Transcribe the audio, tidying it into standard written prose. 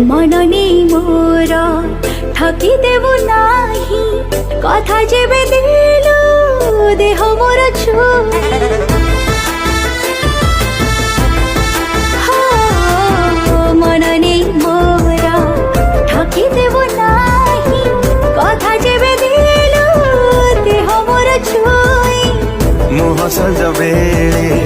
মননে মোর ঠকি দেবু নাহি কথা যেবে দিলু দেহ মোর ছুঁই মননে মোর ঠকি দেবু নাহি কথা যেবে দিলু দেহ মোর ছুঁই মুহ সঞ্জ বেড়ে